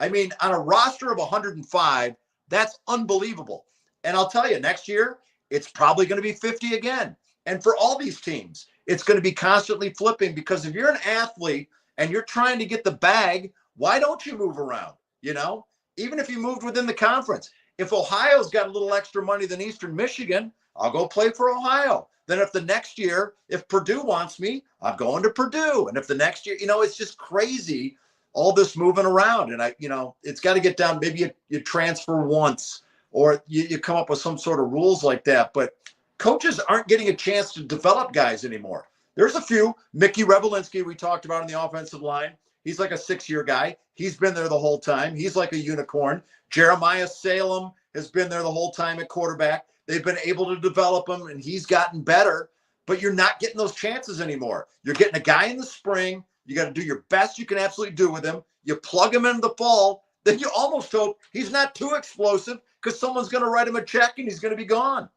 I mean, on a roster of 105, that's unbelievable. And I'll tell you, next year, it's probably going to be 50 again. And for all these teams, it's going to be constantly flipping, because if you're an athlete and you're trying to get the bag, why don't you move around? Even if you moved within the conference. If Ohio's got a little extra money than Eastern Michigan, I'll go play for Ohio. Then if the next year, if Purdue wants me, I'm going to Purdue. And if the next year, it's just crazy, all this moving around. And it's got to get down. Maybe you transfer once, or you come up with some sort of rules like that. But coaches aren't getting a chance to develop guys anymore. There's a few. Mickey Revelinski, we talked about on the offensive line. He's like a 6-year guy. He's been there the whole time. He's like a unicorn. Jeremiah Salem has been there the whole time at quarterback. They've been able to develop him, and he's gotten better, but you're not getting those chances anymore. You're getting a guy in the spring. You got to do your best you can absolutely do with him. You plug him in the fall, then you almost hope he's not too explosive because someone's going to write him a check and he's going to be gone.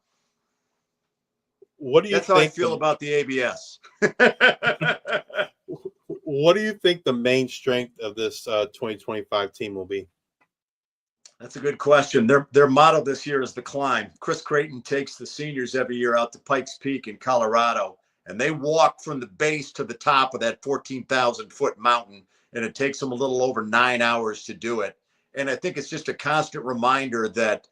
What do you That's think how I feel about the ABS. What do you think the main strength of this 2025 team will be? That's a good question. Their motto this year is the climb. Chris Creighton takes the seniors every year out to Pikes Peak in Colorado, and they walk from the base to the top of that 14,000-foot mountain, and it takes them a little over 9 hours to do it. And I think it's just a constant reminder that,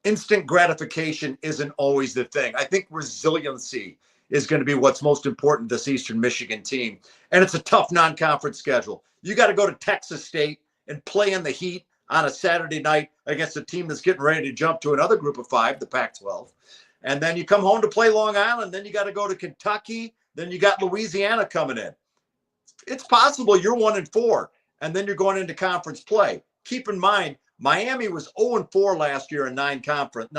instant gratification isn't always the thing. I think resiliency is going to be what's most important to this Eastern Michigan team. And it's a tough non-conference schedule. You got to go to Texas State and play in the heat on a Saturday night against a team that's getting ready to jump to another group of 5, the Pac-12. And then you come home to play Long Island. Then you got to go to Kentucky. Then you got Louisiana coming in. It's possible you're 1-4, and then you're going into conference play. Keep in mind, Miami was 0-4 last year in non-conference,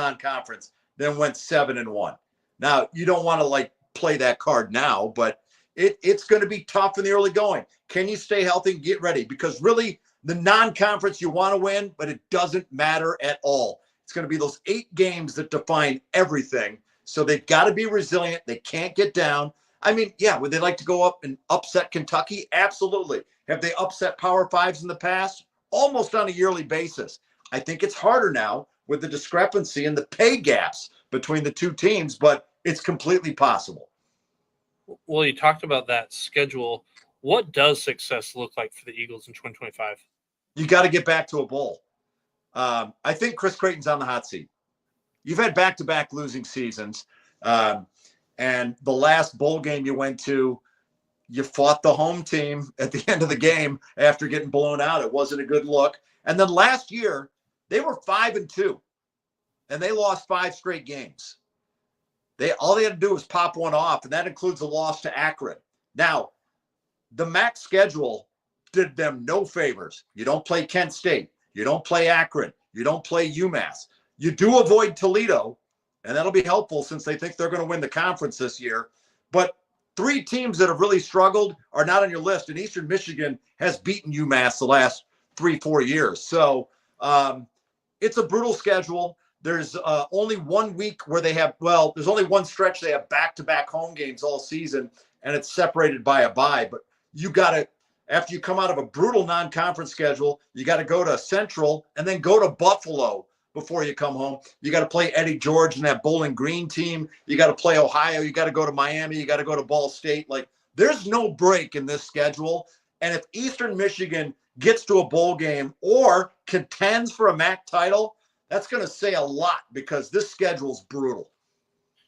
then went 7-1. Now, you don't want to play that card now, but it's going to be tough in the early going. Can you stay healthy and get ready? Because really, the non-conference you want to win, but it doesn't matter at all. It's going to be those 8 games that define everything. So they've got to be resilient. They can't get down. I mean, yeah, would they like to go up and upset Kentucky? Absolutely. Have they upset Power Fives in the past? Almost on a yearly basis. I think it's harder now with the discrepancy and the pay gaps between the two teams, but it's completely possible. Well, you talked about that schedule. What does success look like for the Eagles in 2025? You got to get back to a bowl. I think Chris Creighton's on the hot seat. You've had back-to-back losing seasons. And the last bowl game you went to, you fought the home team at the end of the game after getting blown out. It wasn't a good look. And then last year, they were 5-2, and they lost 5 straight games. All they had to do was pop one off, and that includes a loss to Akron. Now, the MAC schedule did them no favors. You don't play Kent State. You don't play Akron. You don't play UMass. You do avoid Toledo, and that'll be helpful since they think they're going to win the conference this year. But 3 teams that have really struggled are not on your list, and Eastern Michigan has beaten UMass the last 3-4 years. So it's a brutal schedule. There's only 1 week where there's only one stretch they have back-to-back home games all season, and it's separated by a bye. But you got to, after you come out of a brutal non-conference schedule, you got to go to Central and then go to Buffalo before you come home. You got to play Eddie George and that Bowling Green team. You got to play Ohio. You got to go to Miami. You got to go to Ball State. There's no break in this schedule. And if Eastern Michigan gets to a bowl game or contends for a MAC title, that's going to say a lot because this schedule's brutal.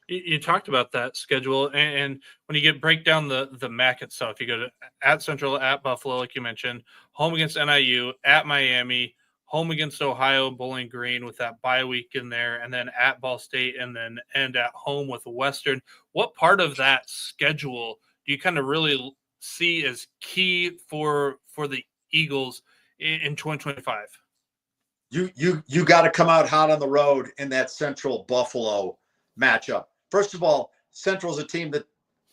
You talked about that schedule, and when you break down the MAC itself, you go to at Central, at Buffalo, like you mentioned, home against NIU, at Miami, home against Ohio, Bowling Green with that bye week in there, and then at Ball State, and then end at home with Western. What part of that schedule do you kind of really see as key for the Eagles in 2025? You got to come out hot on the road in that Central Buffalo matchup. First of all, Central's a team that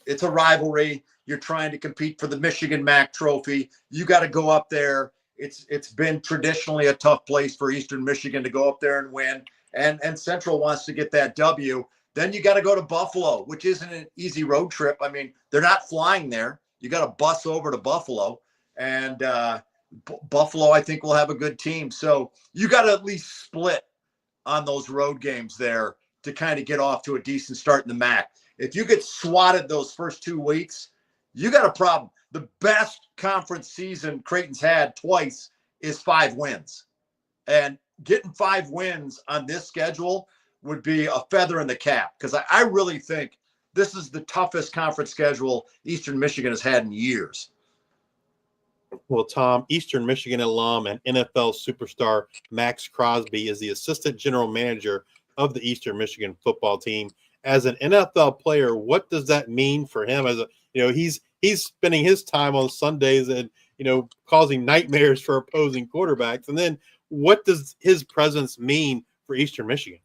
it's a rivalry. You're trying to compete for the Michigan MAC trophy. You got to go up there. It's been traditionally a tough place for Eastern Michigan to go up there and win. And Central wants to get that W. Then you got to go to Buffalo, which isn't an easy road trip. I mean, they're not flying there. You got to bus over to Buffalo. And Buffalo, I think, will have a good team. So you got to at least split on those road games there to kind of get off to a decent start in the MAC. If you get swatted those first 2 weeks, you got a problem. The best conference season Creighton's had twice is 5 wins. And getting 5 wins on this schedule would be a feather in the cap because I really think this is the toughest conference schedule Eastern Michigan has had in years. Well, Tom, Eastern Michigan alum and NFL superstar Max Crosby is the assistant general manager of the Eastern Michigan football team. As an NFL player, what does that mean for him? He's spending his time on Sundays and, causing nightmares for opposing quarterbacks. And then what does his presence mean for Eastern Michigan?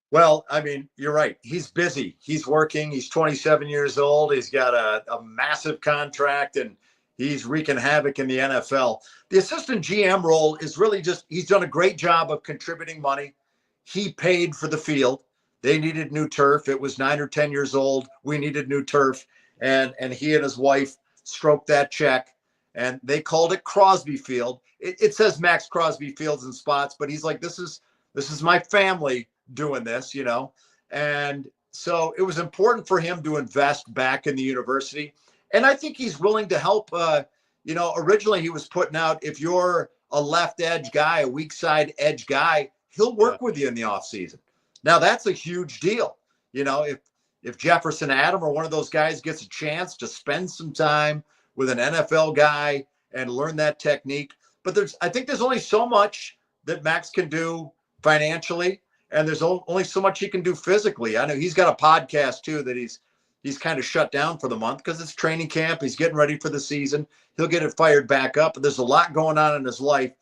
Well, I mean, you're right. He's busy. He's working. He's 27 years old. He's got a massive contract. And, He's wreaking havoc in the NFL. The assistant GM role is really just, he's done a great job of contributing money. He paid for the field. They needed new turf. It was 9 or 10 years old. We needed new turf. And he and his wife stroked that check, and they called it Crosby Field. It says Max Crosby Fields and Spots, but he's like, this is my family doing this, you know? And so it was important for him to invest back in the university. And I think he's willing to help. You know, originally he was putting out, if you're a left edge guy, a weak side edge guy, he'll work with you in the offseason. Now that's a huge deal. You know, if Jefferson Adam or one of those guys gets a chance to spend some time with an NFL guy and learn that technique. But I think there's only so much that Max can do financially, and there's only so much he can do physically. I know he's got a podcast too that he's kind of shut down for the month because it's training camp. He's getting ready for the season. He'll get it fired back up. But there's a lot going on in his life.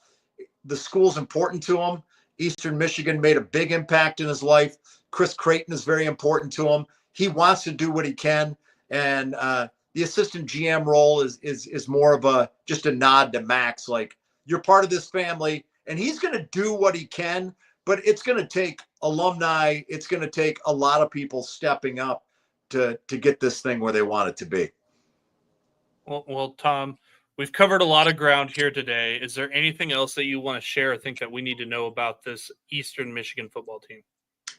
The school's important to him. Eastern Michigan made a big impact in his life. Chris Creighton is very important to him. He wants to do what he can. And the assistant GM role is more of just a nod to Max. Like, you're part of this family, and he's going to do what he can, but it's going to take alumni. It's going to take a lot of people stepping up to get this thing where they want it to be. Well, Tom, we've covered a lot of ground here today. Is there anything else that you want to share or think that we need to know about this Eastern Michigan football team?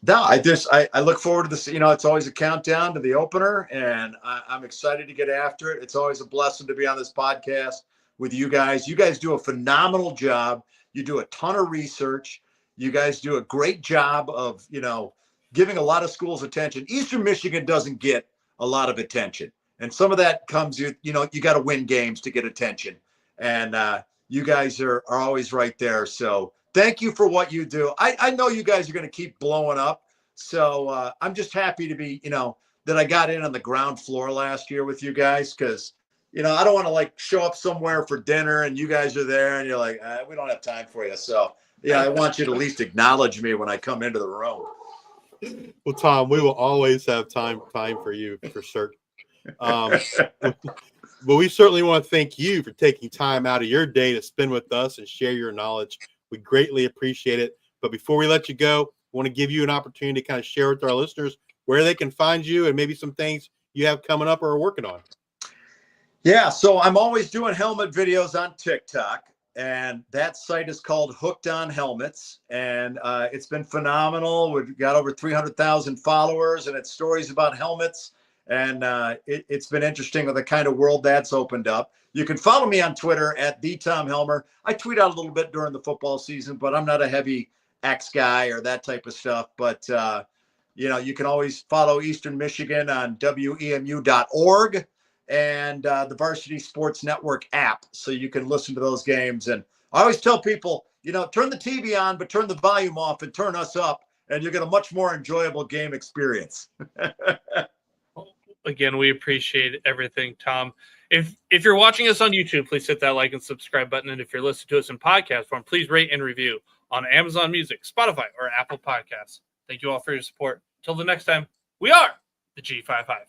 No, I look forward to this. You know, it's always a countdown to the opener, and I'm excited to get after it. It's always a blessing to be on this podcast with you guys. You guys do a phenomenal job. You do a ton of research. You guys do a great job of, you know, giving a lot of schools attention. Eastern Michigan doesn't get a lot of attention. And some of that comes, you know, you got to win games to get attention. And you guys are always right there. So thank you for what you do. I know you guys are going to keep blowing up. So I'm just happy to be, you know, that I got in on the ground floor last year with you guys, because, you know, I don't want to like show up somewhere for dinner and you guys are there and you're like, we don't have time for you. So, yeah, I want you to at least acknowledge me when I come into the room. Well, Tom, we will always have time for you for certain. But we certainly want to thank you for taking time out of your day to spend with us and share your knowledge. We greatly appreciate it. But before we let you go, I want to give you an opportunity to kind of share with our listeners where they can find you and maybe some things you have coming up or are working on. Yeah, so I'm always doing helmet videos on TikTok, and that site is called Hooked on Helmets, and it's been phenomenal. We've got over 300,000 followers, and it's stories about helmets, and it's been interesting with the kind of world that's opened up. You can follow me on Twitter at @TheTomHelmer. I tweet out a little bit during the football season, but I'm not a heavy X guy or that type of stuff. But, you know, you can always follow Eastern Michigan on WEMU.org and the Varsity Sports Network app, so you can listen to those games. And I always tell people, you know, turn the TV on, but turn the volume off and turn us up, and you'll get a much more enjoyable game experience. Again, we appreciate everything, Tom. If you're watching us on YouTube, please hit that like and subscribe button. And if you're listening to us in podcast form, please rate and review on Amazon Music, Spotify, or Apple Podcasts. Thank you all for your support. Until the next time, we are the G55.